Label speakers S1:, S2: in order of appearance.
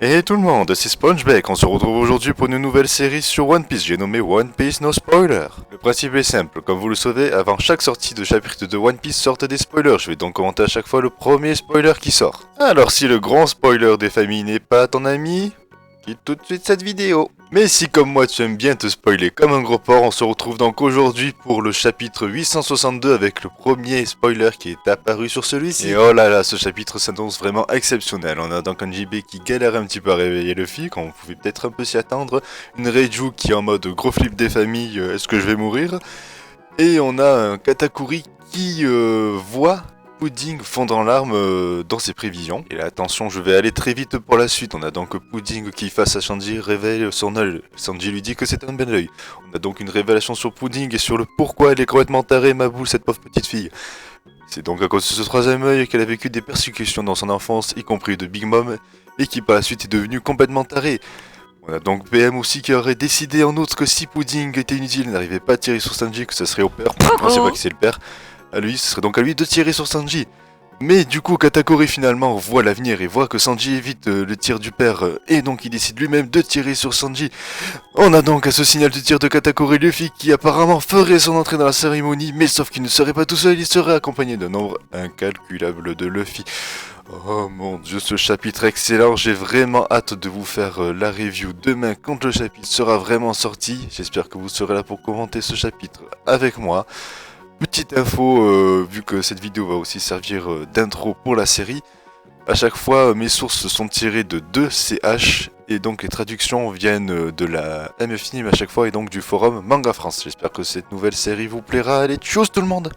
S1: Hey tout le monde, c'est SpongeBeck, on se retrouve aujourd'hui pour une nouvelle série sur One Piece, j'ai nommé One Piece No Spoiler. Le principe est simple, comme vous le savez, avant chaque sortie de chapitre de One Piece sortent des spoilers, je vais donc commenter à chaque fois le premier spoiler qui sort. Alors si le grand spoiler des familles n'est pas ton ami, quitte tout de suite cette vidéo. Mais si comme moi tu aimes bien te spoiler comme un gros porc, on se retrouve donc aujourd'hui pour le chapitre 862 avec le premier spoiler qui est apparu sur celui-ci. Et oh là là, ce chapitre s'annonce vraiment exceptionnel. On a donc un JB qui galère un petit peu à réveiller Luffy, quand on pouvait peut-être un peu s'y attendre. Une Reiju qui est en mode gros flip des familles, est-ce que je vais mourir? Et on a un Katakuri qui voit Pudding fondre en larmes dans ses prévisions. Et là, attention, je vais aller très vite pour la suite. On a donc Pudding qui, face à Sanji, révèle son œil. Sanji lui dit que c'est un bel œil. On a donc une révélation sur Pudding et sur le pourquoi elle est complètement tarée, ma boule, cette pauvre petite fille. C'est donc à cause de ce troisième œil qu'elle a vécu des persécutions dans son enfance, y compris de Big Mom, et qui par la suite est devenue complètement tarée. On a donc PM aussi qui aurait décidé en outre que si Pudding était inutile, n'arrivait pas à tirer sur Sanji, que ça serait au père. Non, c'est pas qui c'est le père. À lui, ce serait donc à lui de tirer sur Sanji. Mais du coup, Katakuri finalement voit l'avenir et voit que Sanji évite le tir du père et donc il décide lui-même de tirer sur Sanji. On a donc à ce signal de tir de Katakuri Luffy qui apparemment ferait son entrée dans la cérémonie, mais sauf qu'il ne serait pas tout seul, il serait accompagné d'un nombre incalculable de Luffy. Oh mon dieu, ce chapitre est excellent, j'ai vraiment hâte de vous faire la review demain quand le chapitre sera vraiment sorti. J'espère que vous serez là pour commenter ce chapitre avec moi. Petite info, vu que cette vidéo va aussi servir d'intro pour la série, à chaque fois mes sources sont tirées de 2CH et donc les traductions viennent de la MFNIM à chaque fois et donc du forum Manga France. J'espère que cette nouvelle série vous plaira. Allez, tchuss tout le monde!